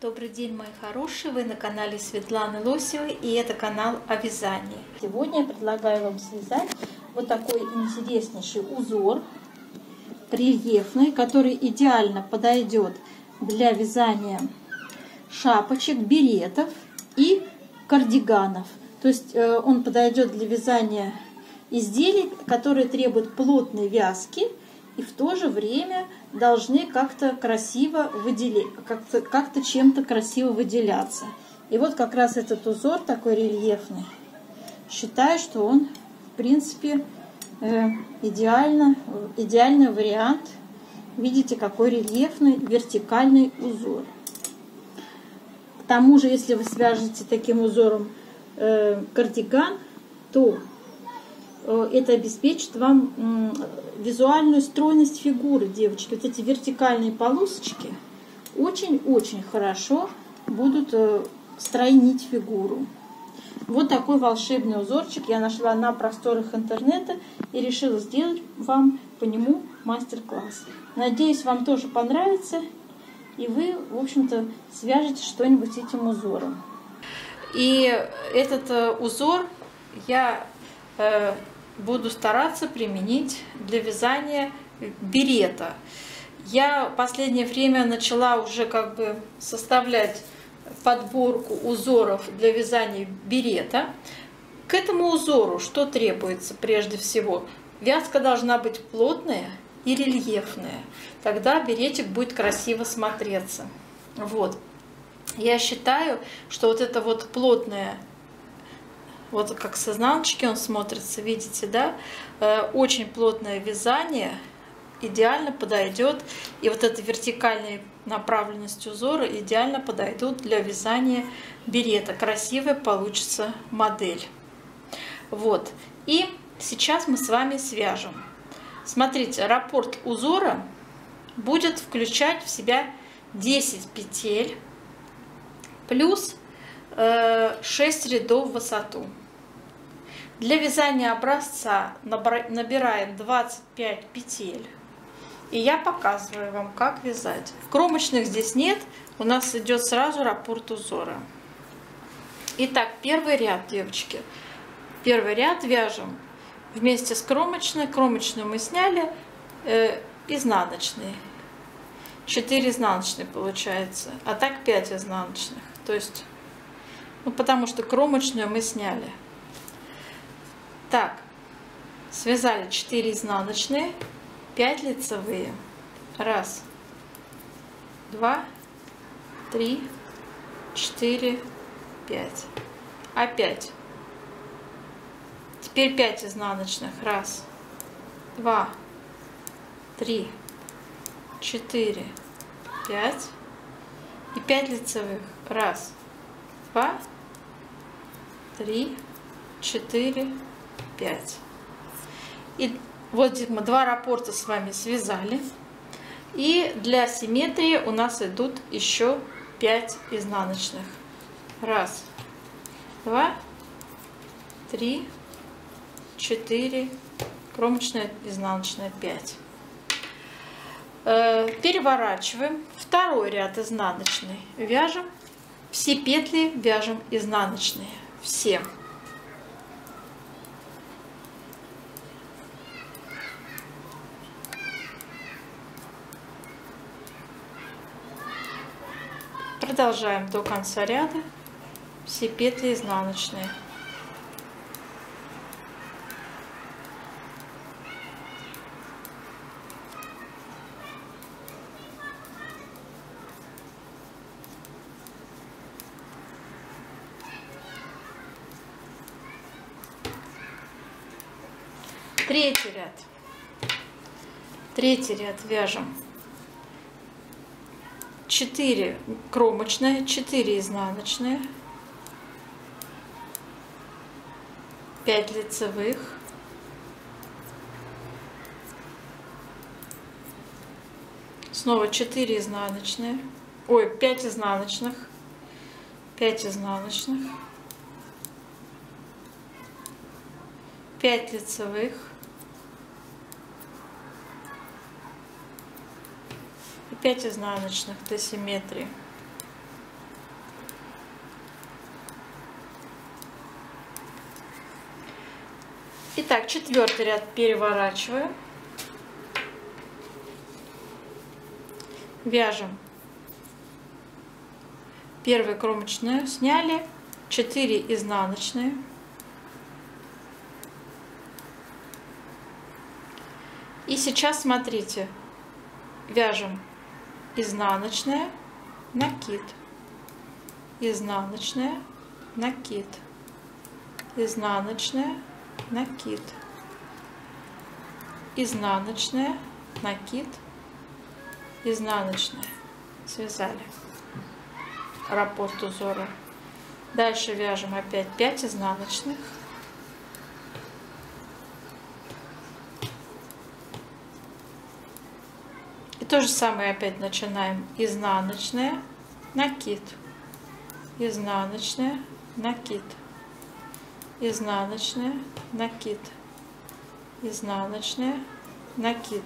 Добрый день, мои хорошие! Вы на канале Светланы Лосевой, и это канал о вязании. Сегодня я предлагаю вам связать вот такой интереснейший узор рельефный, который идеально подойдет для вязания шапочек, беретов и кардиганов. То есть он подойдет для вязания изделий, которые требуют плотной вязки и в то же время должны как-то красиво как-то чем-то красиво выделяться. И вот как раз этот узор такой рельефный. Считаю, что он, в принципе, идеальный вариант. Видите, какой рельефный вертикальный узор. К тому же, если вы свяжете таким узором кардиган, то это обеспечит вам визуальную стройность фигуры, девочки. Вот эти вертикальные полосочки очень-очень хорошо будут стройнить фигуру. Вот такой волшебный узорчик я нашла на просторах интернета и решила сделать вам по нему мастер-класс. Надеюсь, вам тоже понравится, и вы, в общем-то, свяжете что-нибудь этим узором. И этот узор я буду стараться применить для вязания берета. Я в последнее время начала уже составлять подборку узоров для вязания берета. К этому узору что требуется прежде всего? Вязка должна быть плотная и рельефная. Тогда беретик будет красиво смотреться. Вот. Я считаю, что вот это вот плотное, вот как с изнаночки он смотрится, видите, да? Очень плотное вязание идеально подойдет. И вот эта вертикальная направленность узора идеально подойдут для вязания берета. Красивая получится модель. Вот. И сейчас мы с вами свяжем. Смотрите, раппорт узора будет включать в себя 10 петель плюс 6 рядов в высоту. Для вязания образца набираем 25 петель. И я показываю вам, как вязать. Кромочных здесь нет, у нас идет сразу раппорт узора. Итак, первый ряд, девочки. Первый ряд вяжем вместе с кромочной. Кромочную мы сняли, изнаночные. 4 изнаночные получается, а так 5 изнаночных. То есть, потому что кромочную мы сняли. Так, связали 4 изнаночные, 5 лицевые. 1, 2, 3, 4, 5. Опять. Теперь 5 изнаночных. 1, 2, 3, 4, 5. И 5 лицевых. 1, 2, 3, 4, 5. И вот мы 2 раппорта с вами связали. И для симметрии у нас идут еще 5 изнаночных. 1, 2, 3, 4, кромочная, изнаночная, 5. Переворачиваем. Второй ряд изнаночный. Вяжем. Все петли вяжем изнаночные. Все. Продолжаем до конца ряда. Все петли изнаночные. Третий ряд. Третий ряд вяжем 4 кромочные, 4 изнаночные, 5 лицевых, снова 4 изнаночные, 5 изнаночных, 5 изнаночных, 5 лицевых, и 5 изнаночных до симметрии. Итак, 4-й ряд переворачиваю. Вяжем. Первую кромочную сняли, 4 изнаночные. И сейчас смотрите, вяжем изнаночная, накид, изнаночная, накид, изнаночная, накид, изнаночная, накид, изнаночная. Связали раппорт узора. Дальше вяжем опять 5 изнаночных. И то же самое опять начинаем. Изнаночная, накид, изнаночная, накид, изнаночная, накид, изнаночная, накид,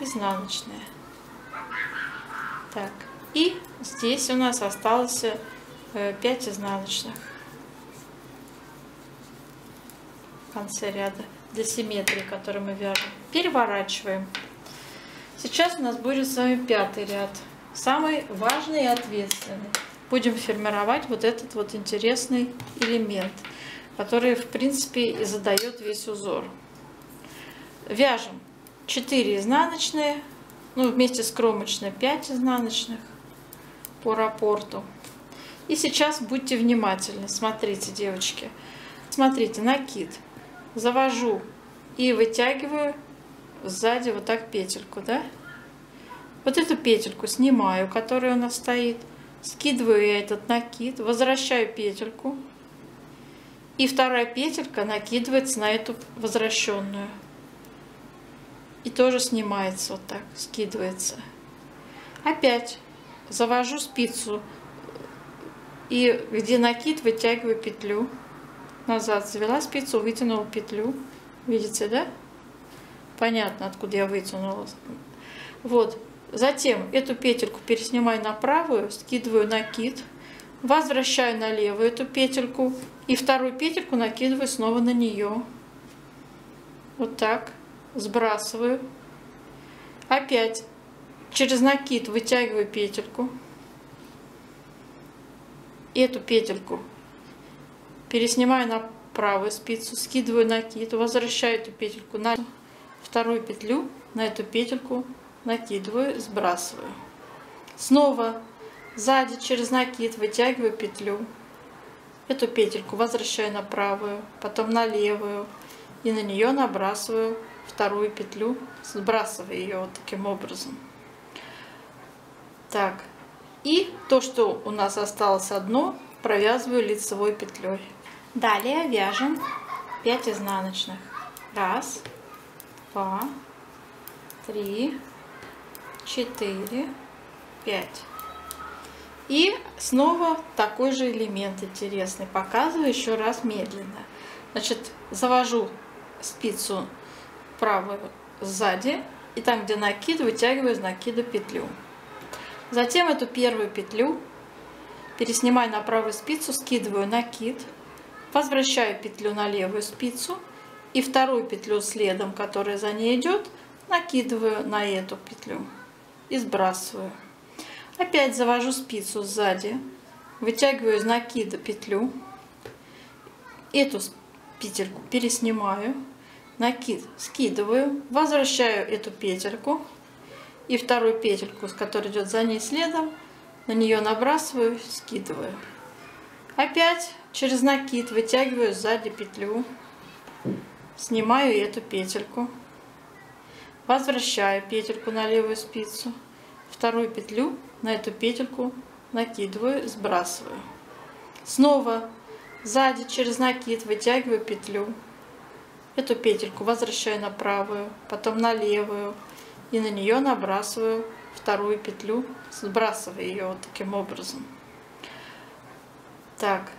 изнаночная. Так, и здесь у нас осталось 5 изнаночных в конце ряда для симметрии, который мы вяжем. Переворачиваем. Сейчас у нас будет с вами 5-й ряд, самый важный и ответственный. Будем формировать вот этот вот интересный элемент, который в принципе и задает весь узор. Вяжем 4 изнаночные, ну вместе с кромочной 5 изнаночных по раппорту. И сейчас будьте внимательны, смотрите, девочки, смотрите, накид, завожу и вытягиваю сзади вот так петельку, да? Вот эту петельку снимаю, которая у нас стоит, скидываю я этот накид, возвращаю петельку, и вторая петелька накидывается на эту возвращенную. И тоже снимается вот так, скидывается. Опять завожу спицу, и где накид, вытягиваю петлю назад, завела спицу, вытянула петлю, видите, да? Понятно, откуда я вытянула. Вот. Затем эту петельку переснимаю на правую, скидываю накид, возвращаю на левую эту петельку и вторую петельку накидываю снова на нее. Вот так. Сбрасываю. Опять через накид вытягиваю петельку. Эту петельку переснимаю на правую спицу, скидываю накид, возвращаю эту петельку на вторую петлю, на эту петельку накидываю, сбрасываю. Снова сзади через накид вытягиваю петлю, эту петельку возвращаю на правую, потом на левую и на нее набрасываю вторую петлю, сбрасывая ее вот таким образом. Так, и то, что у нас осталось одно, провязываю лицевой петлей. Далее вяжем 5 изнаночных. 1, 2, 3, 4, 5. И снова такой же элемент интересный. Показываю еще раз медленно. Значит, завожу спицу правую сзади, и там, где накид, вытягиваю из накида петлю. Затем эту первую петлю переснимаю на правую спицу, скидываю накид, возвращаю петлю на левую спицу и вторую петлю следом, которая за ней идет, накидываю на эту петлю и сбрасываю. Опять завожу спицу сзади, вытягиваю из накида петлю, эту петельку переснимаю, накид скидываю, возвращаю эту петельку и вторую петельку, с которой идет за ней следом, на нее набрасываю, скидываю. Опять через накид вытягиваю сзади петлю, снимаю эту петельку, возвращаю петельку на левую спицу, вторую петлю на эту петельку накидываю, сбрасываю. Снова сзади через накид вытягиваю петлю, эту петельку возвращаю на правую, потом на левую и на нее набрасываю вторую петлю, сбрасывая ее вот таким образом. Так,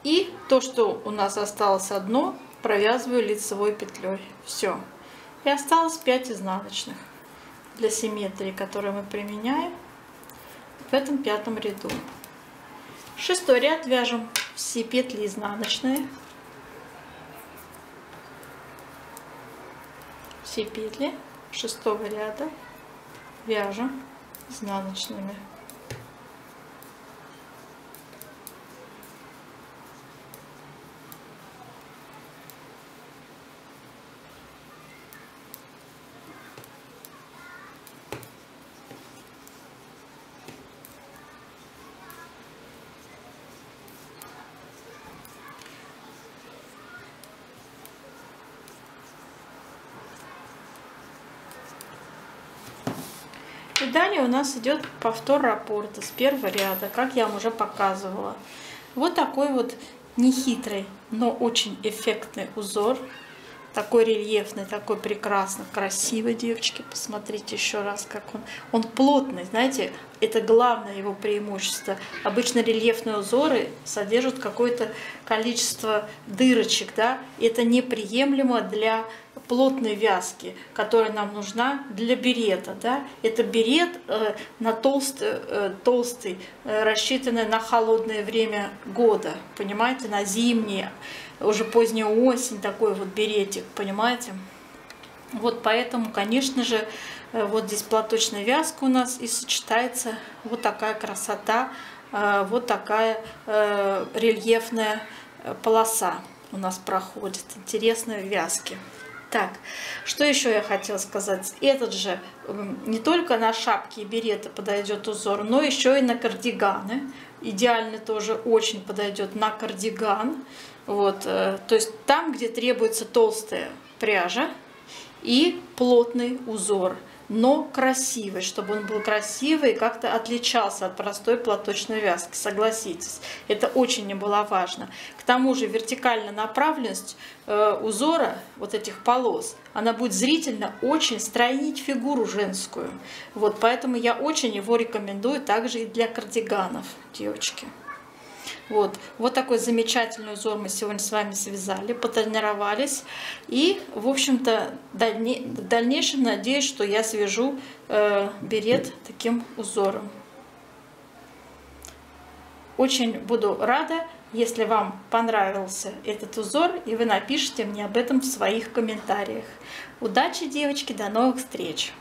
и то, что у нас осталось одно, провязываю лицевой петлей. Все. И осталось 5 изнаночных для симметрии, которые мы применяем в этом 5-м ряду. 6-й ряд вяжем все петли изнаночные. все петли 6-го ряда вяжем изнаночными. И далее у нас идет повтор раппорта с 1-го ряда, как я вам уже показывала. Вот такой вот нехитрый, но очень эффектный узор. Такой рельефный, такой прекрасно, красивый, девочки. Посмотрите еще раз, как он. Он плотный, знаете, это главное его преимущество. Обычно рельефные узоры содержат какое-то количество дырочек, да. Это неприемлемо для плотной вязки, которая нам нужна для берета, да. Это берет на толстый, рассчитанный на холодное время года, понимаете, на зимнее. Уже поздняя осень, такой вот беретик, понимаете? Вот поэтому, конечно же, вот здесь платочная вязка у нас и сочетается вот такая красота, вот такая рельефная полоса у нас проходит, интересные вязки. Так, что еще я хотела сказать? Этот же не только на шапки и береты подойдет узор, но еще и на кардиганы. Идеально тоже очень подойдет на кардиган. Вот, то есть там, где требуется толстая пряжа и плотный узор, но красивый, чтобы он был красивый и как-то отличался от простой платочной вязки, согласитесь. Это очень немаловажно. К тому же вертикальная направленность узора, вот этих полос, она будет зрительно очень стройнить фигуру женскую. Вот, поэтому я очень его рекомендую также и для кардиганов, девочки. Вот такой замечательный узор мы сегодня с вами связали, потренировались. И, в общем-то, в дальнейшем надеюсь, что я свяжу берет таким узором. Очень буду рада, если вам понравился этот узор, и вы напишите мне об этом в своих комментариях. Удачи, девочки, до новых встреч!